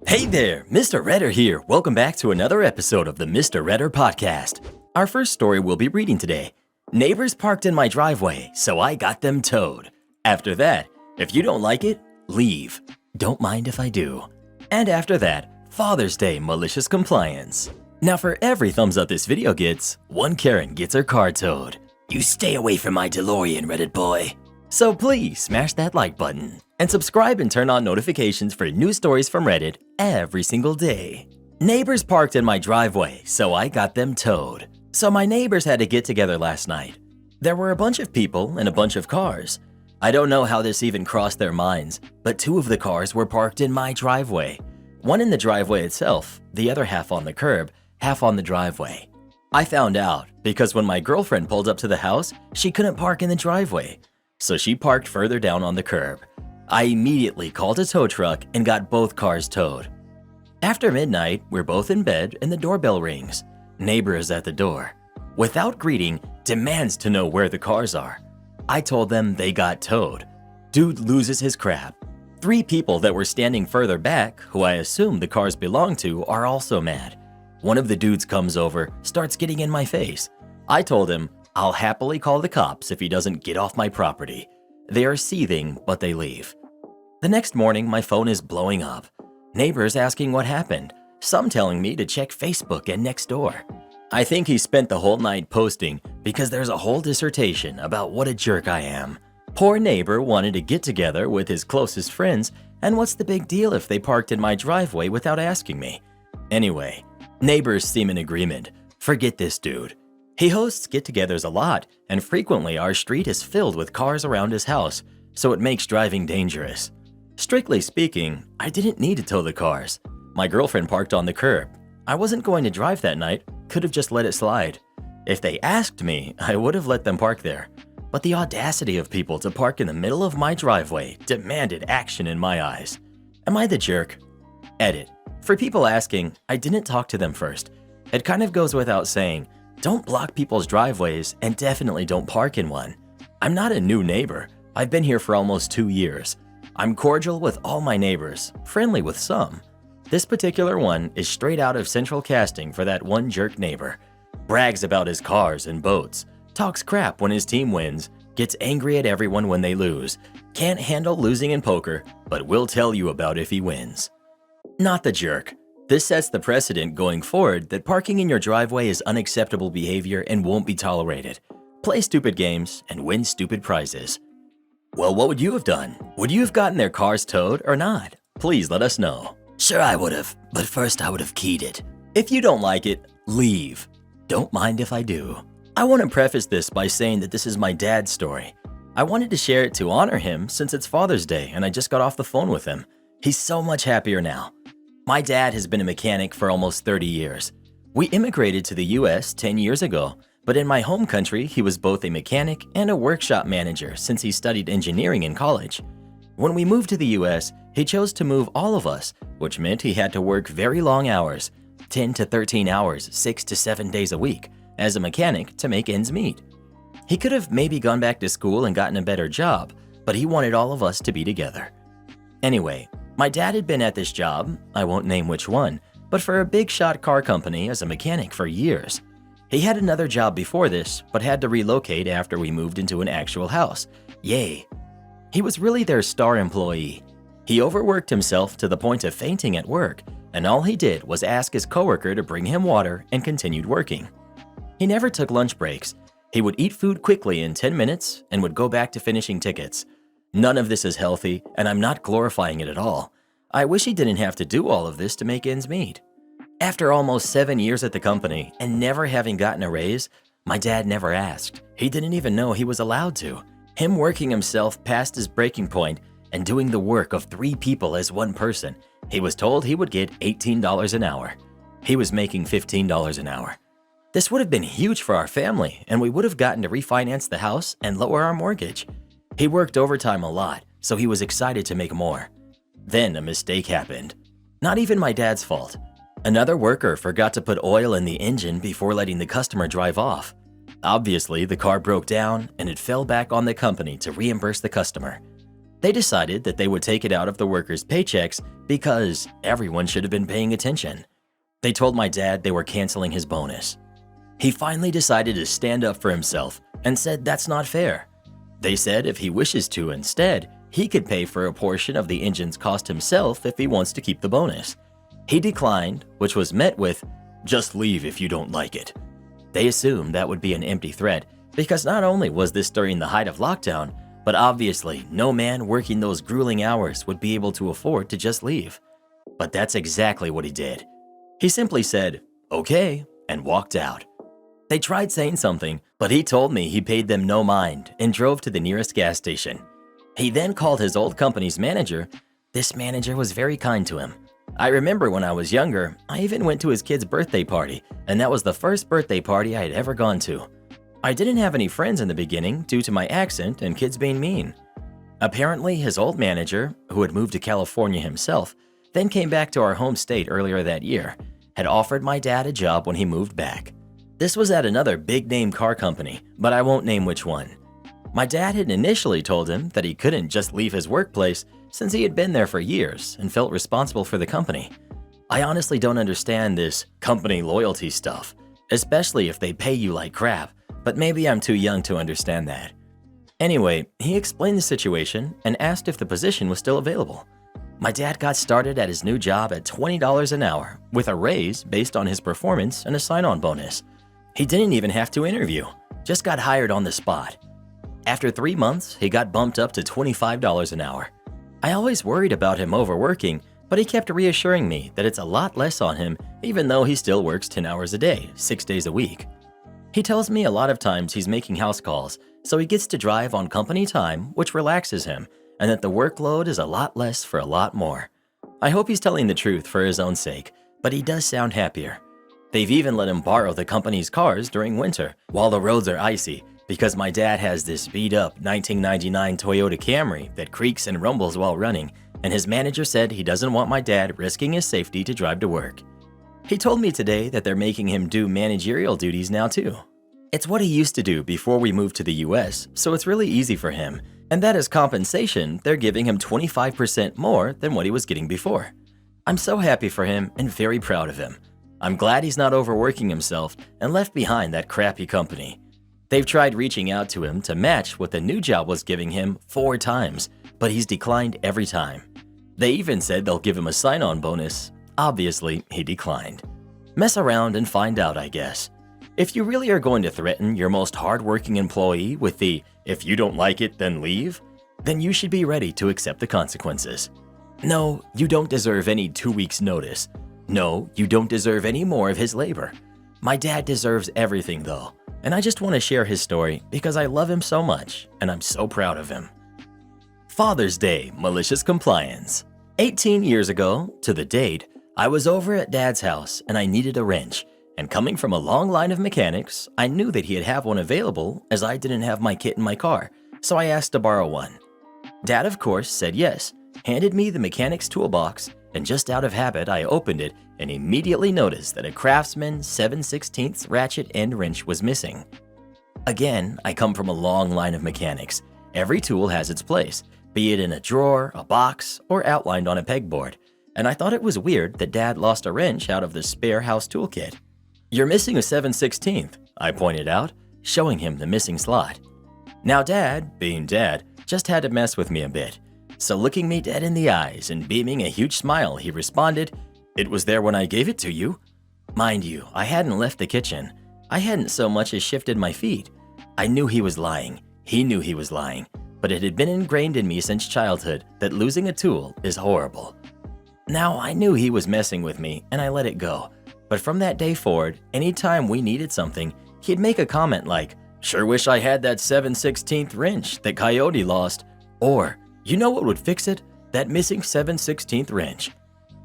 Hey there, Mr. Redder here. Welcome back to another episode of the Mr. Redder podcast. Our first story we'll be reading today. Neighbors parked in my driveway, so I got them towed. After that, if you don't like it, leave. Don't mind if I do. And after that, Father's Day Malicious Compliance. Now for every thumbs up this video gets, one Karen gets her car towed. You stay away from my DeLorean, Reddit boy. So please smash that like button and subscribe and turn on notifications for new stories from Reddit every single day. Neighbors parked in my driveway, so I got them towed. So my neighbors had to get together last night. There were a bunch of people and a bunch of cars. I don't know how this even crossed their minds, but two of the cars were parked in my driveway. One in the driveway itself, the other half on the curb, half on the driveway. I found out because when my girlfriend pulled up to the house, she couldn't park in the driveway. So she parked further down on the curb. I immediately called a tow truck and got both cars towed. After midnight, we're both in bed and the doorbell rings. Neighbor is at the door. Without greeting, demands to know where the cars are. I told them they got towed. Dude loses his crap. Three people that were standing further back, who I assume the cars belong to, are also mad. One of the dudes comes over, starts getting in my face. I told him, I'll happily call the cops if he doesn't get off my property. They are seething, but they leave. The next morning, my phone is blowing up. Neighbors asking what happened, some telling me to check Facebook and Nextdoor. I think he spent the whole night posting because there's a whole dissertation about what a jerk I am. Poor neighbor wanted to get together with his closest friends, and what's the big deal if they parked in my driveway without asking me? Anyway, neighbors seem in agreement. Forget this dude. He hosts get-togethers a lot, and frequently our street is filled with cars around his house, so it makes driving dangerous. Strictly speaking, I didn't need to tow the cars. My girlfriend parked on the curb. I wasn't going to drive that night, could have just let it slide. If they asked me, I would have let them park there. But the audacity of people to park in the middle of my driveway demanded action in my eyes. Am I the jerk? Edit. For people asking, I didn't talk to them first. It kind of goes without saying, don't block people's driveways and definitely don't park in one. I'm not a new neighbor. I've been here for almost 2 years. I'm cordial with all my neighbors, friendly with some. This particular one is straight out of central casting for that one jerk neighbor. Brags about his cars and boats, talks crap when his team wins, gets angry at everyone when they lose, can't handle losing in poker, but will tell you about if he wins. Not the jerk. This sets the precedent going forward that parking in your driveway is unacceptable behavior and won't be tolerated. Play stupid games and win stupid prizes. Well, what would you have done? Would you have gotten their cars towed or not? Please let us know. Sure I would have, but first I would have keyed it. If you don't like it, leave. Don't mind if I do. I want to preface this by saying that this is my dad's story. I wanted to share it to honor him since it's Father's Day and I just got off the phone with him. He's so much happier now. My dad has been a mechanic for almost 30 years. We immigrated to the US 10 years ago, but in my home country, he was both a mechanic and a workshop manager since he studied engineering in college. When we moved to the US, he chose to move all of us, which meant he had to work very long hours, 10 to 13 hours, 6 to 7 days a week, as a mechanic to make ends meet. He could have maybe gone back to school and gotten a better job, but he wanted all of us to be together. Anyway, my dad had been at this job, I won't name which one, but for a big shot car company as a mechanic for years. He had another job before this, but had to relocate after we moved into an actual house. Yay! He was really their star employee. He overworked himself to the point of fainting at work, and all he did was ask his coworker to bring him water and continued working. He never took lunch breaks. He would eat food quickly in 10 minutes and would go back to finishing tickets. None of this is healthy, and I'm not glorifying it at all. I wish he didn't have to do all of this to make ends meet. After almost 7 years at the company and never having gotten a raise, my dad never asked. He didn't even know he was allowed to. Him working himself past his breaking point and doing the work of 3 people as one person, he was told he would get $18 an hour. He was making $15 an hour. This would have been huge for our family, and we would have gotten to refinance the house and lower our mortgage. He worked overtime a lot, so he was excited to make more. Then a mistake happened. Not even my dad's fault. Another worker forgot to put oil in the engine before letting the customer drive off. Obviously, the car broke down and it fell back on the company to reimburse the customer. They decided that they would take it out of the workers' paychecks because everyone should have been paying attention. They told my dad they were canceling his bonus. He finally decided to stand up for himself and said that's not fair. They said if he wishes to instead, he could pay for a portion of the engine's cost himself if he wants to keep the bonus. He declined, which was met with, "Just leave if you don't like it." They assumed that would be an empty threat because not only was this during the height of lockdown, but obviously no man working those grueling hours would be able to afford to just leave. But that's exactly what he did. He simply said, "Okay," and walked out. They tried saying something, but he told me he paid them no mind and drove to the nearest gas station. He then called his old company's manager. This manager was very kind to him. I remember when I was younger, I even went to his kid's birthday party, and that was the first birthday party I had ever gone to. I didn't have any friends in the beginning due to my accent and kids being mean. Apparently, his old manager, who had moved to California himself, then came back to our home state earlier that year, had offered my dad a job when he moved back. This was at another big-name car company, but I won't name which one. My dad had initially told him that he couldn't just leave his workplace since he had been there for years and felt responsible for the company. I honestly don't understand this company loyalty stuff, especially if they pay you like crap, but maybe I'm too young to understand that. Anyway, he explained the situation and asked if the position was still available. My dad got started at his new job at $20 an hour with a raise based on his performance and a sign-on bonus. He didn't even have to interview, just got hired on the spot. After 3 months, he got bumped up to $25 an hour. I always worried about him overworking, but he kept reassuring me that it's a lot less on him even though he still works 10 hours a day, 6 days a week. He tells me a lot of times he's making house calls, so he gets to drive on company time, which relaxes him, and that the workload is a lot less for a lot more. I hope he's telling the truth for his own sake, but he does sound happier. They've even let him borrow the company's cars during winter while the roads are icy because my dad has this beat-up 1999 Toyota Camry that creaks and rumbles while running, and his manager said he doesn't want my dad risking his safety to drive to work. He told me today that they're making him do managerial duties now too. It's what he used to do before we moved to the US, so it's really easy for him, and that as compensation, they're giving him 25% more than what he was getting before. I'm so happy for him and very proud of him. I'm glad he's not overworking himself and left behind that crappy company. They've tried reaching out to him to match what the new job was giving him 4 times, but he's declined every time. They even said they'll give him a sign-on bonus. Obviously, he declined. Mess around and find out, I guess. If you really are going to threaten your most hardworking employee with the "if you don't like it, then leave," then you should be ready to accept the consequences. No, you don't deserve any 2 weeks' notice. No, you don't deserve any more of his labor. My dad deserves everything though, and I just want to share his story because I love him so much and I'm so proud of him. Father's Day, Malicious Compliance. 18 years ago, to the date, I was over at Dad's house and I needed a wrench, and coming from a long line of mechanics, I knew that he'd have one available as I didn't have my kit in my car, so I asked to borrow one. Dad, of course, said yes, handed me the mechanic's toolbox, and just out of habit, I opened it and immediately noticed that a Craftsman 7/16 ratchet end wrench was missing. Again, I come from a long line of mechanics. Every tool has its place, be it in a drawer, a box, or outlined on a pegboard, and I thought it was weird that Dad lost a wrench out of the spare house toolkit. "You're missing a 7/16, I pointed out, showing him the missing slot. Now Dad, being Dad, just had to mess with me a bit. So looking me dead in the eyes and beaming a huge smile, he responded, "It was there when I gave it to you." Mind you, I hadn't left the kitchen. I hadn't so much as shifted my feet. I knew he was lying. He knew he was lying. But it had been ingrained in me since childhood that losing a tool is horrible. Now I knew he was messing with me and I let it go. But from that day forward, anytime we needed something, he'd make a comment like, "Sure wish I had that 7/16 wrench that Coyote lost," or, "You know what would fix it? That missing 7/16 wrench."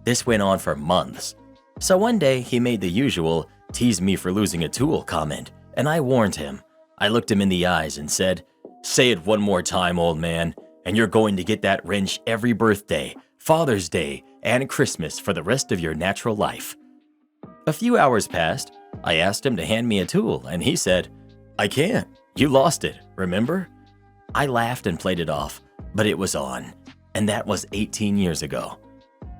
This went on for months. So one day he made the usual "tease me for losing a tool" comment, and I warned him. I looked him in the eyes and said, "Say it one more time, old man, and you're going to get that wrench every birthday, Father's Day, and Christmas for the rest of your natural life." A few hours passed. I asked him to hand me a tool, and he said, "I can't. You lost it, remember?" I laughed and played it off. but it was on, and that was 18 years ago.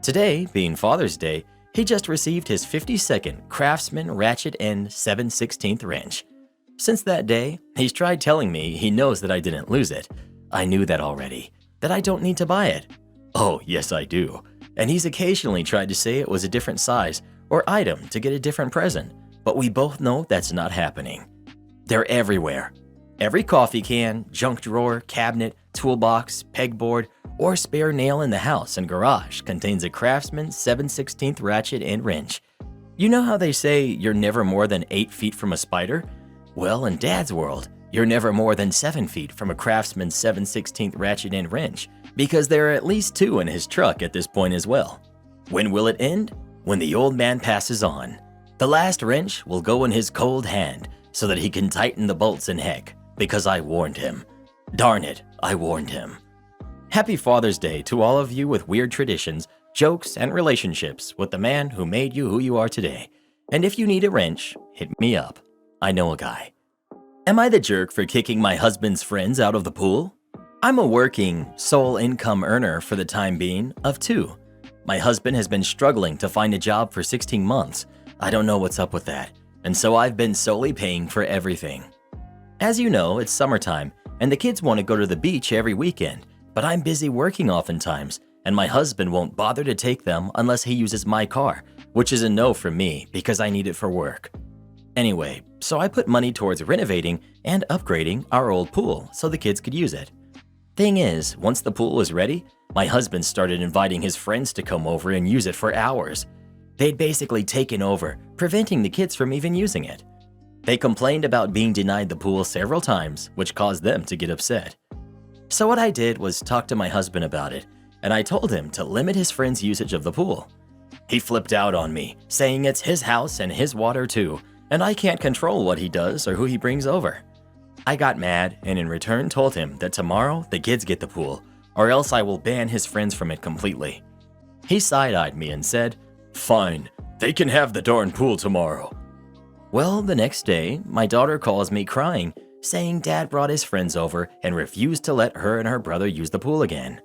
Today, being Father's Day, he just received his 52nd Craftsman ratchet end 7/16 wrench. Since that day, he's tried telling me he knows that I didn't lose it. I knew that already, that I don't need to buy it. Oh, yes I do. And he's occasionally tried to say it was a different size or item to get a different present, but we both know that's not happening. They're everywhere. Every coffee can, junk drawer, cabinet, toolbox, pegboard, or spare nail in the house and garage contains a Craftsman 7/16 ratchet and wrench. You know how they say you're never more than 8 feet from a spider? Well, in Dad's world, you're never more than 7 feet from a Craftsman 7/16 ratchet and wrench, because there are at least 2 in his truck at this point as well. When will it end? When the old man passes on. The last wrench will go in his cold hand so that he can tighten the bolts in heck, because I warned him. Darn it, I warned him. Happy Father's Day to all of you with weird traditions, jokes, and relationships with the man who made you who you are today. And if you need a wrench, hit me up. I know a guy. Am I the jerk for kicking my husband's friends out of the pool? I'm a working, sole income earner for the time being of 2. My husband has been struggling to find a job for 16 months. I don't know what's up with that, and so I've been solely paying for everything. As you know, it's summertime, and the kids want to go to the beach every weekend, but I'm busy working oftentimes, and my husband won't bother to take them unless he uses my car, which is a no for me because I need it for work. Anyway, so I put money towards renovating and upgrading our old pool so the kids could use it. Thing is, once the pool was ready, my husband started inviting his friends to come over and use it for hours. They'd basically taken over, preventing the kids from even using it. They complained about being denied the pool several times, which caused them to get upset. So what I did was talk to my husband about it, and I told him to limit his friends' usage of the pool. He flipped out on me, saying it's his house and his water too, and I can't control what he does or who he brings over. I got mad and in return told him that tomorrow the kids get the pool, or else I will ban his friends from it completely. He side-eyed me and said, "Fine, they can have the darn pool tomorrow." Well, the next day, my daughter calls me crying, saying Dad brought his friends over and refused to let her and her brother use the pool again.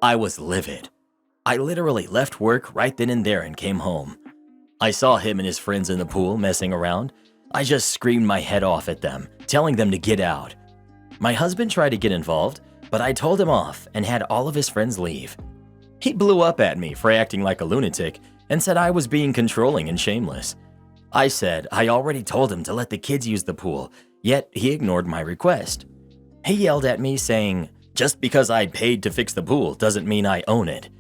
I was livid. I literally left work right then and there and came home. I saw him and his friends in the pool messing around. I just screamed my head off at them, telling them to get out. My husband tried to get involved, but I told him off and had all of his friends leave. He blew up at me for acting like a lunatic and said I was being controlling and shameless. I said I already told him to let the kids use the pool, yet he ignored my request. He yelled at me saying, just because I'd paid to fix the pool doesn't mean I own it.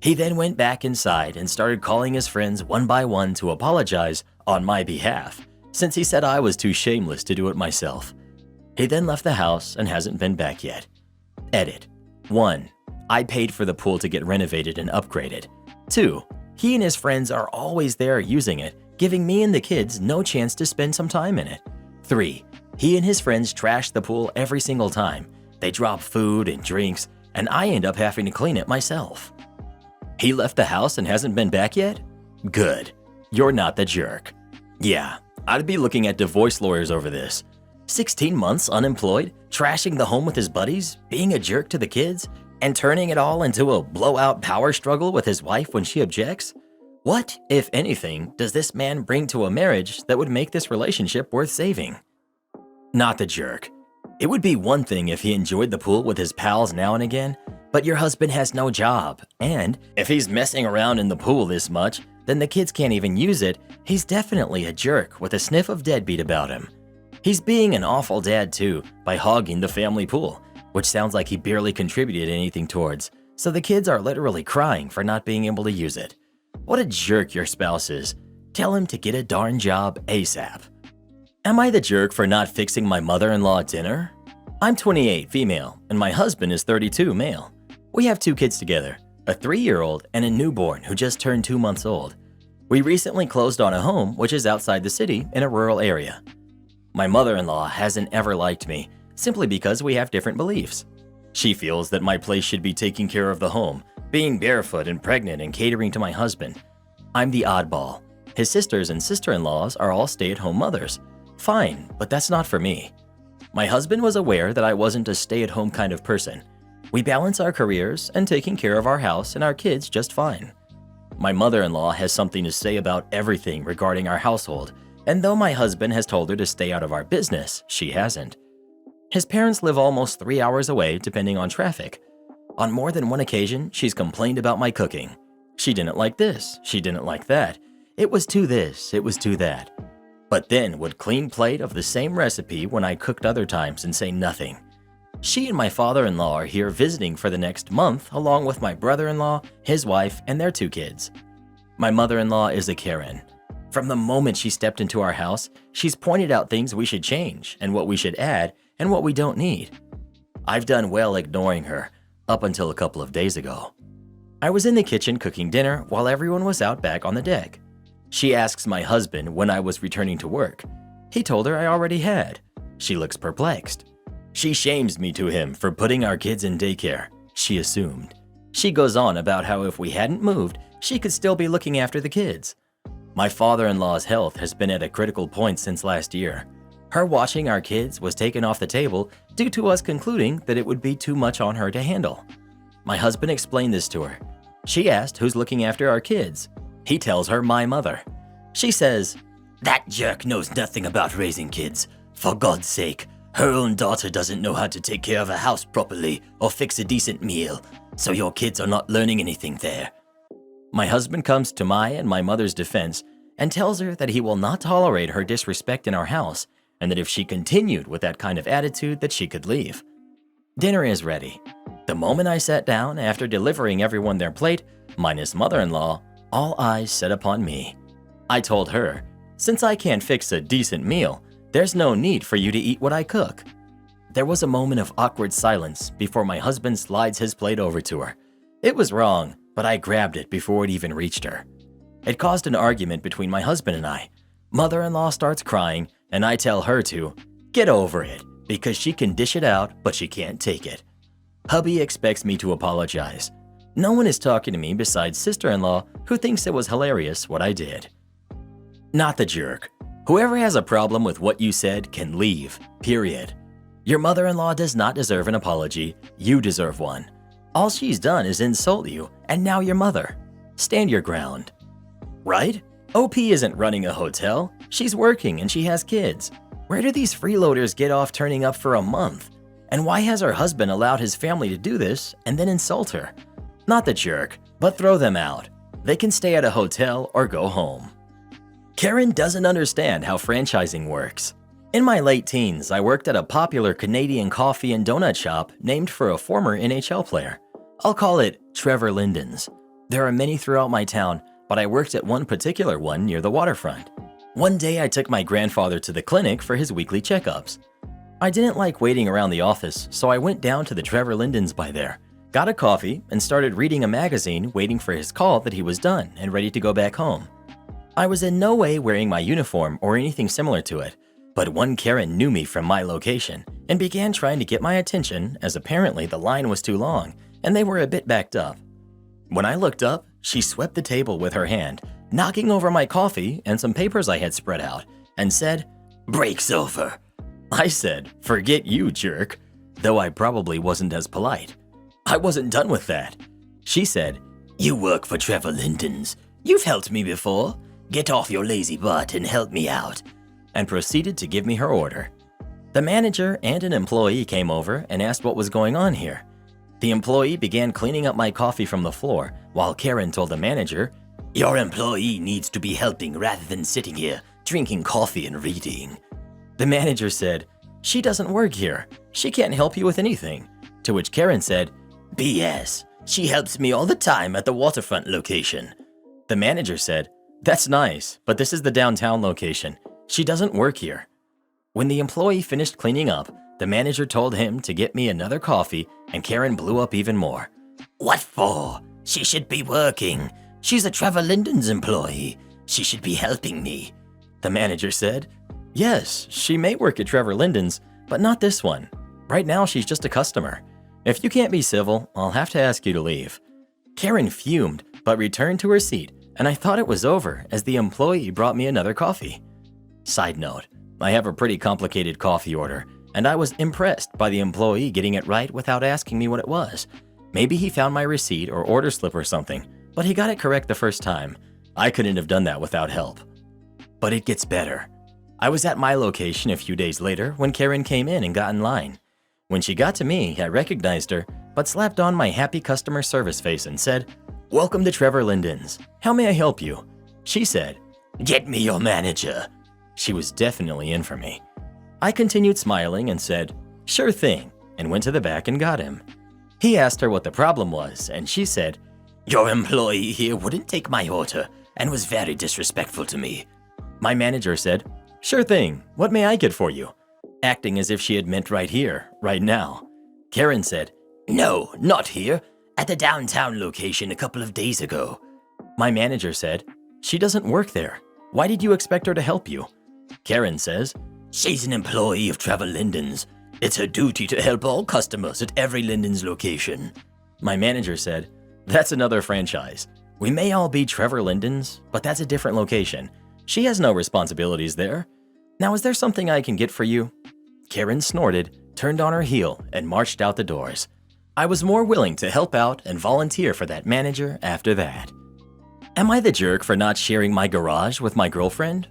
He then went back inside and started calling his friends one by one to apologize on my behalf, since he said I was too shameless to do it myself. He then left the house and hasn't been back yet. Edit. 1. I paid for the pool to get renovated and upgraded. 2. He and his friends are always there using it, giving me and the kids no chance to spend some time in it. 3. He and his friends trash the pool every single time. They drop food and drinks, and I end up having to clean it myself. He left the house and hasn't been back yet? Good. You're not the jerk. Yeah, I'd be looking at divorce lawyers over this. 16 months unemployed, trashing the home with his buddies, being a jerk to the kids, and turning it all into a blowout power struggle with his wife when she objects? What, if anything, does this man bring to a marriage that would make this relationship worth saving? Not the jerk. It would be one thing if he enjoyed the pool with his pals now and again, but your husband has no job, and if he's messing around in the pool this much, then the kids can't even use it. He's definitely a jerk with a sniff of deadbeat about him. He's being an awful dad too by hogging the family pool, which sounds like he barely contributed anything towards, so the kids are literally crying for not being able to use it. What a jerk your spouse is. Tell him to get a darn job ASAP. Am I the jerk for not fixing my mother-in-law dinner? I'm 28, female, and my husband is 32, male. We have 2 kids together, a 3-year-old and a newborn who just turned 2 months old. We recently closed on a home which is outside the city in a rural area. My mother-in-law hasn't ever liked me, simply because we have different beliefs. She feels that my place should be taking care of the home, being barefoot and pregnant and catering to my husband. I'm the oddball. His sisters and sister-in-laws are all stay-at-home mothers. Fine, but that's not for me. My husband was aware that I wasn't a stay-at-home kind of person. We balance our careers and taking care of our house and our kids just fine. My mother-in-law has something to say about everything regarding our household, and though my husband has told her to stay out of our business, she hasn't. His parents live almost 3 hours away depending on traffic. On more than one occasion, she's complained about my cooking. She didn't like this, she didn't like that. It was too this, it was too that. But then would clean plate of the same recipe when I cooked other times and say nothing. She and my father-in-law are here visiting for the next month along with my brother-in-law, his wife, and their 2 kids. My mother-in-law is a Karen. From the moment she stepped into our house, she's pointed out things we should change and what we should add and what we don't need. I've done well ignoring her, up until a couple of days ago. I was in the kitchen cooking dinner while everyone was out back on the deck. She asks my husband when I was returning to work. He told her I already had. She looks perplexed. She shames me to him for putting our kids in daycare, she assumed. She goes on about how if we hadn't moved, she could still be looking after the kids. My father-in-law's health has been at a critical point since last year. Her watching our kids was taken off the table due to us concluding that it would be too much on her to handle. My husband explained this to her. She asked who's looking after our kids. He tells her my mother. She says, "That jerk knows nothing about raising kids. For God's sake, her own daughter doesn't know how to take care of a house properly or fix a decent meal, so your kids are not learning anything there." My husband comes to my and my mother's defense and tells her that he will not tolerate her disrespect in our house and that if she continued with that kind of attitude that she could leave. Dinner is ready. The moment I sat down after delivering everyone their plate, minus mother-in-law, all eyes set upon me. I told her, since I can't fix a decent meal, there's no need for you to eat what I cook. There was a moment of awkward silence before my husband slides his plate over to her. It was wrong, but I grabbed it before it even reached her. It caused an argument between my husband and I. Mother-in-law starts crying, and I tell her to get over it because she can dish it out, but she can't take it. Hubby expects me to apologize. No one is talking to me besides sister-in-law, who thinks it was hilarious what I did. Not the jerk. Whoever has a problem with what you said can leave, period. Your mother-in-law does not deserve an apology, you deserve one. All she's done is insult you, and now your mother. Stand your ground. Right? OP isn't running a hotel, she's working and she has kids. Where do these freeloaders get off turning up for a month? And why has her husband allowed his family to do this and then insult her? Not the jerk, but throw them out. They can stay at a hotel or go home. Karen doesn't understand how franchising works. In my late teens, I worked at a popular Canadian coffee and donut shop named for a former NHL player. I'll call it Trevor Linden's. There are many throughout my town, but I worked at one particular one near the waterfront. One day I took my grandfather to the clinic for his weekly checkups. I didn't like waiting around the office, so I went down to the Trevor Linden's by there, got a coffee, and started reading a magazine waiting for his call that he was done and ready to go back home. I was in no way wearing my uniform or anything similar to it, but one Karen knew me from my location and began trying to get my attention as apparently the line was too long and they were a bit backed up. When I looked up, she swept the table with her hand, knocking over my coffee and some papers I had spread out, and said, "Break's over." I said, "Forget you, jerk," though I probably wasn't as polite. I wasn't done with that. She said, "You work for Trevor Linden's. You've helped me before. Get off your lazy butt and help me out," and proceeded to give me her order. The manager and an employee came over and asked what was going on here. The employee began cleaning up my coffee from the floor, while Karen told the manager, "Your employee needs to be helping rather than sitting here, drinking coffee and reading." The manager said, "She doesn't work here. She can't help you with anything." To which Karen said, "BS. She helps me all the time at the waterfront location." The manager said, "That's nice, but this is the downtown location. She doesn't work here." When the employee finished cleaning up, the manager told him to get me another coffee, and Karen blew up even more. "What for? She should be working. She's a Trevor Linden's employee. She should be helping me." The manager said, "Yes, she may work at Trevor Linden's, but not this one. Right now she's just a customer. If you can't be civil, I'll have to ask you to leave." Karen fumed, but returned to her seat, and I thought it was over as the employee brought me another coffee. Side note, I have a pretty complicated coffee order, and I was impressed by the employee getting it right without asking me what it was. Maybe he found my receipt or order slip or something, but he got it correct the first time. I couldn't have done that without help. But it gets better. I was at my location a few days later when Karen came in and got in line. When she got to me, I recognized her, but slapped on my happy customer service face and said, "Welcome to Trevor Linden's. How may I help you?" She said, "Get me your manager." She was definitely in for me. I continued smiling and said, "Sure thing," and went to the back and got him. He asked her what the problem was, and she said, "Your employee here wouldn't take my order and was very disrespectful to me." My manager said, "Sure thing, what may I get for you?" Acting as if she had meant right here, right now. Karen said, "No, not here. At the downtown location a couple of days ago." My manager said, "She doesn't work there. Why did you expect her to help you?" Karen says, "She's an employee of Trevor Linden's. It's her duty to help all customers at every Linden's location." My manager said, "That's another franchise. We may all be Trevor Linden's, but that's a different location. She has no responsibilities there. Now, is there something I can get for you?" Karen snorted, turned on her heel, and marched out the doors. I was more willing to help out and volunteer for that manager after that. Am I the jerk for not sharing my garage with my girlfriend?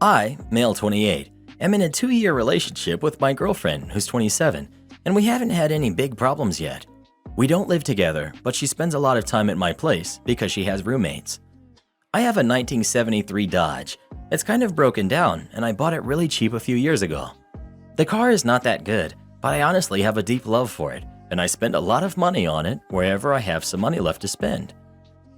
I, male 28, am in a 2-year relationship with my girlfriend who's 27, and we haven't had any big problems yet. We don't live together, but she spends a lot of time at my place because she has roommates. I have a 1973 Dodge. It's kind of broken down, and I bought it really cheap a few years ago. The car is not that good, but I honestly have a deep love for it, and I spend a lot of money on it wherever I have some money left to spend.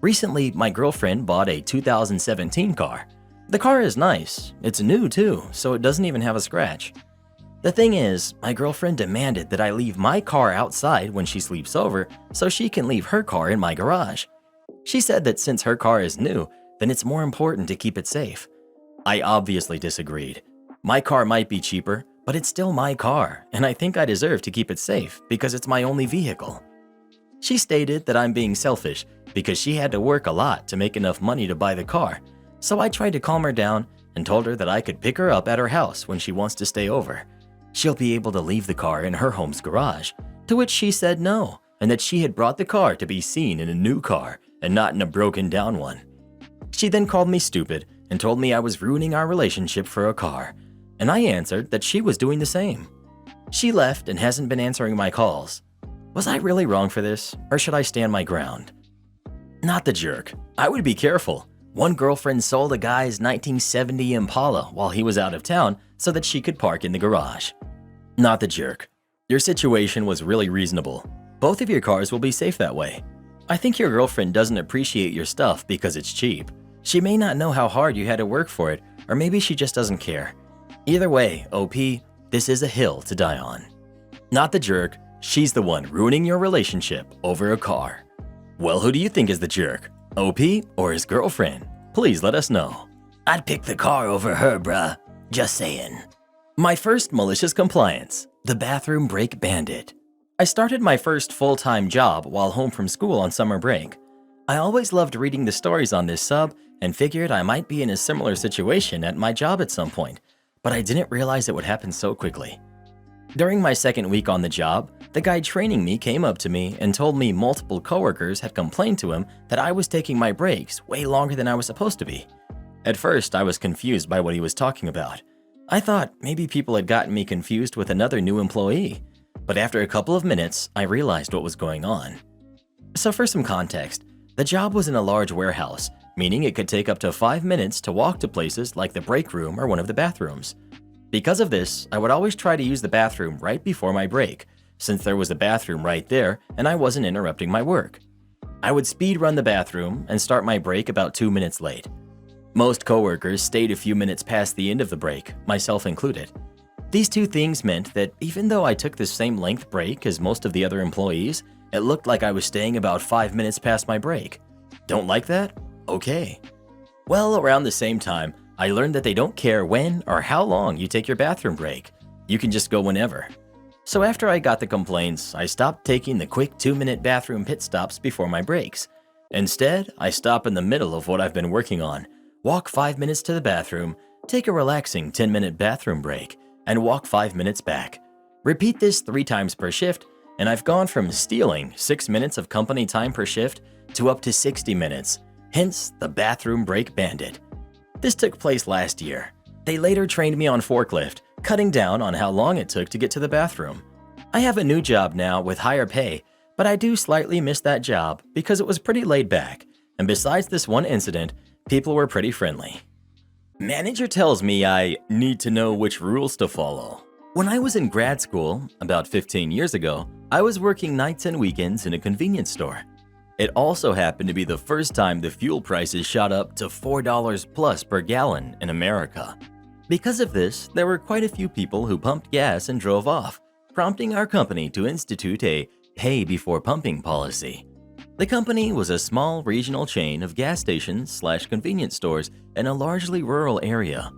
Recently, my girlfriend bought a 2017 car. The car is nice. It's new too, so it doesn't even have a scratch. The thing is, my girlfriend demanded that I leave my car outside when she sleeps over so she can leave her car in my garage. She said that since her car is new, then it's more important to keep it safe. I obviously disagreed. My car might be cheaper, but it's still my car, and I think I deserve to keep it safe because it's my only vehicle. She stated that I'm being selfish because she had to work a lot to make enough money to buy the car, so I tried to calm her down and told her that I could pick her up at her house when she wants to stay over. She'll be able to leave the car in her home's garage, to which she said no, and that she had brought the car to be seen in a new car and not in a broken down one. She then called me stupid and told me I was ruining our relationship for a car, and I answered that she was doing the same. She left and hasn't been answering my calls. Was I really wrong for this, or should I stand my ground? Not the jerk. I would be careful. One girlfriend sold a guy's 1970 Impala while he was out of town so that she could park in the garage. Not the jerk. Your situation was really reasonable. Both of your cars will be safe that way. I think your girlfriend doesn't appreciate your stuff because it's cheap. She may not know how hard you had to work for it, or maybe she just doesn't care. Either way, OP, this is a hill to die on. Not the jerk, she's the one ruining your relationship over a car. Well, who do you think is the jerk? OP or his girlfriend? Please let us know. I'd pick the car over her, bruh. Just saying. My first malicious compliance, the bathroom break bandit. I started my first full-time job while home from school on summer break. I always loved reading the stories on this sub and figured I might be in a similar situation at my job at some point, but I didn't realize it would happen so quickly. During my second week on the job, the guy training me came up to me and told me multiple coworkers had complained to him that I was taking my breaks way longer than I was supposed to be. At first, I was confused by what he was talking about. I thought maybe people had gotten me confused with another new employee, but after a couple of minutes, I realized what was going on. So for some context, the job was in a large warehouse, meaning it could take up to 5 minutes to walk to places like the break room or one of the bathrooms. Because of this, I would always try to use the bathroom right before my break, since there was a bathroom right there and I wasn't interrupting my work. I would speed run the bathroom and start my break about 2 minutes late. Most coworkers stayed a few minutes past the end of the break, myself included. These two things meant that even though I took the same length break as most of the other employees, it looked like I was staying about 5 minutes past my break. Don't like that? Okay. Well, around the same time, I learned that they don't care when or how long you take your bathroom break. You can just go whenever. So after I got the complaints, I stopped taking the quick 2-minute bathroom pit stops before my breaks. Instead, I stop in the middle of what I've been working on, walk 5 minutes to the bathroom, take a relaxing 10-minute bathroom break, and walk 5 minutes back. Repeat this 3 times per shift, and I've gone from stealing 6 minutes of company time per shift to up to 60 minutes, hence the bathroom break bandit. This took place last year. They later trained me on forklift, cutting down on how long it took to get to the bathroom. I have a new job now with higher pay, but I do slightly miss that job because it was pretty laid back, and besides this one incident, people were pretty friendly. Manager tells me I need to know which rules to follow. When I was in grad school, about 15 years ago, I was working nights and weekends in a convenience store. It also happened to be the first time the fuel prices shot up to $4 plus per gallon in America. Because of this, there were quite a few people who pumped gas and drove off, prompting our company to institute a pay before pumping policy. The company was a small regional chain of gas stations/convenience stores in a largely rural area.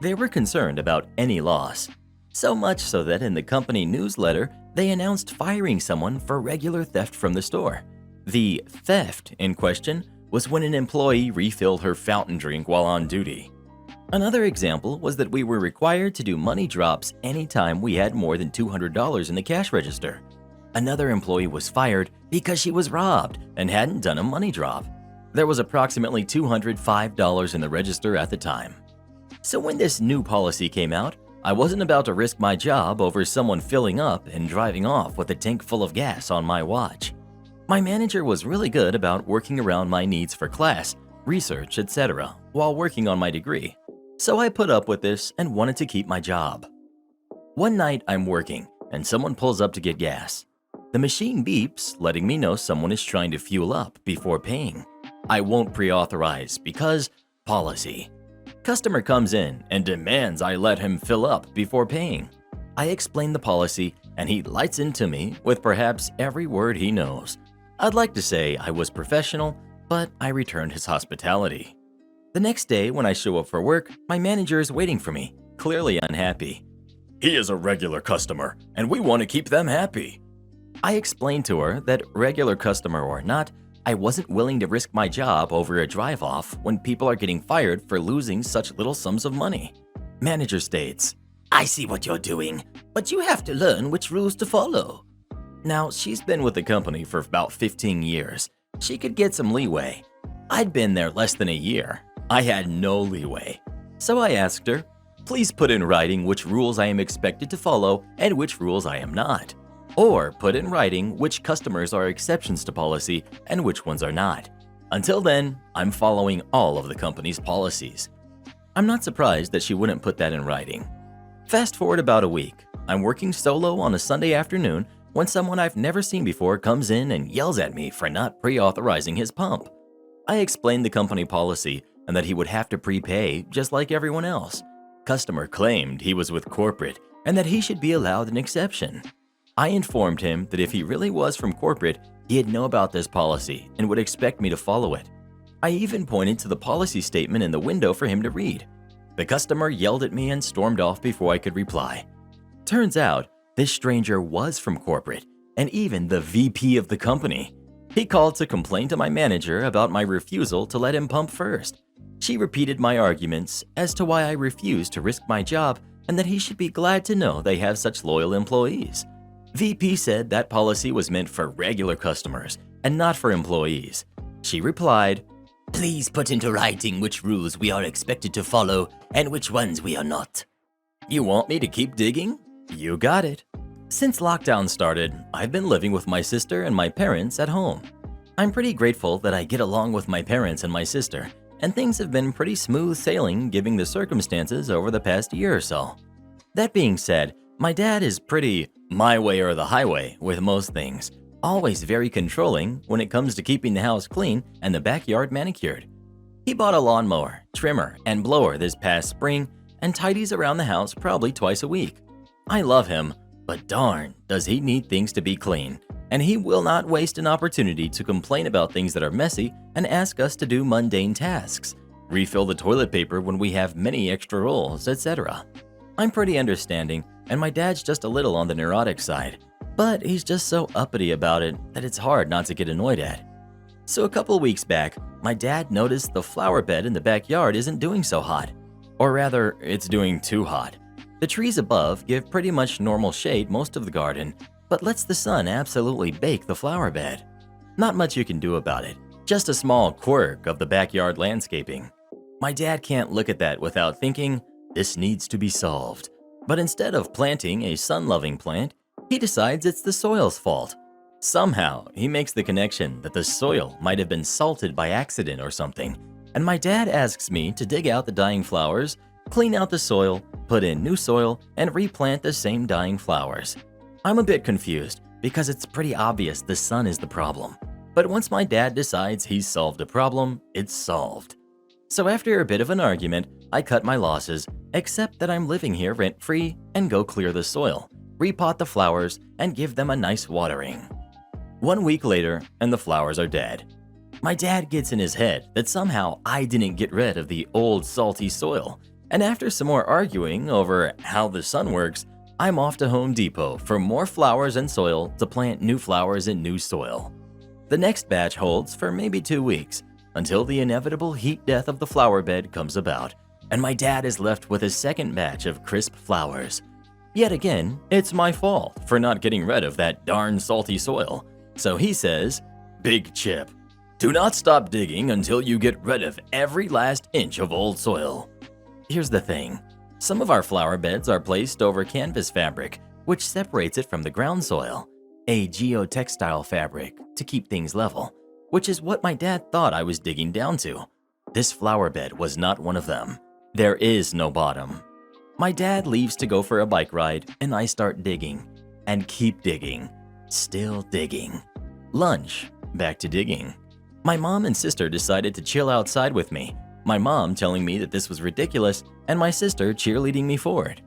They were concerned about any loss, so much so that in the company newsletter, they announced firing someone for regular theft from the store. The theft in question was when an employee refilled her fountain drink while on duty. Another example was that we were required to do money drops anytime we had more than $200 in the cash register. Another employee was fired because she was robbed and hadn't done a money drop. There was approximately $205 in the register at the time. So when this new policy came out, I wasn't about to risk my job over someone filling up and driving off with a tank full of gas on my watch. My manager was really good about working around my needs for class, research, etc. while working on my degree. So I put up with this and wanted to keep my job. One night I'm working and someone pulls up to get gas. The machine beeps, letting me know someone is trying to fuel up before paying. I won't pre-authorize because policy. Customer comes in and demands I let him fill up before paying. I explain the policy and he lights into me with perhaps every word he knows. I'd like to say I was professional, but I returned his hospitality. The next day when I show up for work, my manager is waiting for me, clearly unhappy. He is a regular customer and we want to keep them happy. I explained to her that regular customer or not, I wasn't willing to risk my job over a drive-off when people are getting fired for losing such little sums of money. Manager states, I see what you're doing, but you have to learn which rules to follow. Now, she's been with the company for about 15 years. She could get some leeway. I'd been there less than a year. I had no leeway. So I asked her, please put in writing which rules I am expected to follow and which rules I am not. Or put in writing which customers are exceptions to policy and which ones are not. Until then, I'm following all of the company's policies. I'm not surprised that she wouldn't put that in writing. Fast forward about a week. I'm working solo on a Sunday afternoon when someone I've never seen before comes in and yells at me for not pre-authorizing his pump. I explained the company policy and that he would have to prepay just like everyone else. Customer claimed he was with corporate and that he should be allowed an exception. I informed him that if he really was from corporate, he'd know about this policy and would expect me to follow it. I even pointed to the policy statement in the window for him to read. The customer yelled at me and stormed off before I could reply. Turns out, this stranger was from corporate and even the VP of the company. He called to complain to my manager about my refusal to let him pump first. She repeated my arguments as to why I refused to risk my job and that he should be glad to know they have such loyal employees. VP said that policy was meant for regular customers and not for employees. She replied, please put into writing which rules we are expected to follow and which ones we are not. You want me to keep digging? You got it. Since lockdown started, I've been living with my sister and my parents at home. I'm pretty grateful that I get along with my parents and my sister, and things have been pretty smooth sailing given the circumstances over the past year or so. That being said, my dad is pretty my way or the highway with most things, always very controlling when it comes to keeping the house clean and the backyard manicured. He bought a lawnmower, trimmer, and blower this past spring and tidies around the house probably twice a week. I love him, but darn, does he need things to be clean, and he will not waste an opportunity to complain about things that are messy and ask us to do mundane tasks, refill the toilet paper when we have many extra rolls, etc. I'm pretty understanding, and my dad's just a little on the neurotic side, but he's just so uppity about it that it's hard not to get annoyed at. So a couple weeks back, my dad noticed the flower bed in the backyard isn't doing so hot. Or rather, it's doing too hot. The trees above give pretty much normal shade most of the garden, but lets the sun absolutely bake the flower bed. Not much you can do about it, just a small quirk of the backyard landscaping. My dad can't look at that without thinking, this needs to be solved. But instead of planting a sun-loving plant, he decides it's the soil's fault. Somehow, he makes the connection that the soil might have been salted by accident or something, and my dad asks me to dig out the dying flowers, clean out the soil, put in new soil, and replant the same dying flowers. I'm a bit confused because it's pretty obvious the sun is the problem. But once my dad decides he's solved a problem, it's solved. So after a bit of an argument, I cut my losses, accept that I'm living here rent-free, and go clear the soil, repot the flowers, and give them a nice watering. 1 week later, and the flowers are dead. My dad gets in his head that somehow I didn't get rid of the old salty soil, and after some more arguing over how the sun works, I'm off to Home Depot for more flowers and soil to plant new flowers in new soil. The next batch holds for maybe 2 weeks, until the inevitable heat death of the flower bed comes about, and my dad is left with a second batch of crisp flowers. Yet again, it's my fault for not getting rid of that darn salty soil. So he says, "Big Chip, do not stop digging until you get rid of every last inch of old soil." Here's the thing. Some of our flower beds are placed over canvas fabric, which separates it from the ground soil, a geotextile fabric to keep things level, which is what my dad thought I was digging down to. This flower bed was not one of them. There is no bottom. My dad leaves to go for a bike ride, and I start digging, and keep digging, still digging. Lunch, back to digging. My mom and sister decided to chill outside with me, my mom telling me that this was ridiculous, and my sister cheerleading me for it.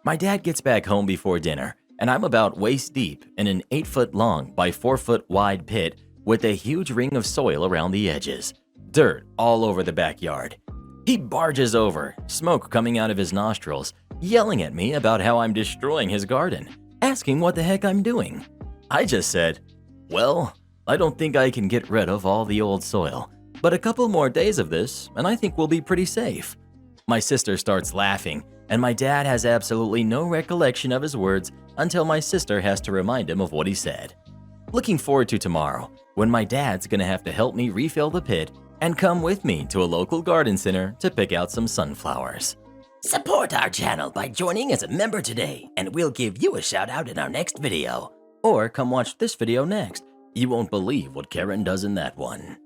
My dad gets back home before dinner, and I'm about waist deep in an 8-foot long by 4-foot wide pit with a huge ring of soil around the edges. Dirt all over the backyard. He barges over, smoke coming out of his nostrils, yelling at me about how I'm destroying his garden, asking what the heck I'm doing. I just said, "Well, I don't think I can get rid of all the old soil, but a couple more days of this, and I think we'll be pretty safe." My sister starts laughing, and my dad has absolutely no recollection of his words until my sister has to remind him of what he said. Looking forward to tomorrow, when my dad's gonna have to help me refill the pit and come with me to a local garden center to pick out some sunflowers. Support our channel by joining as a member today, and we'll give you a shout out in our next video. Or come watch this video next. You won't believe what Karen does in that one.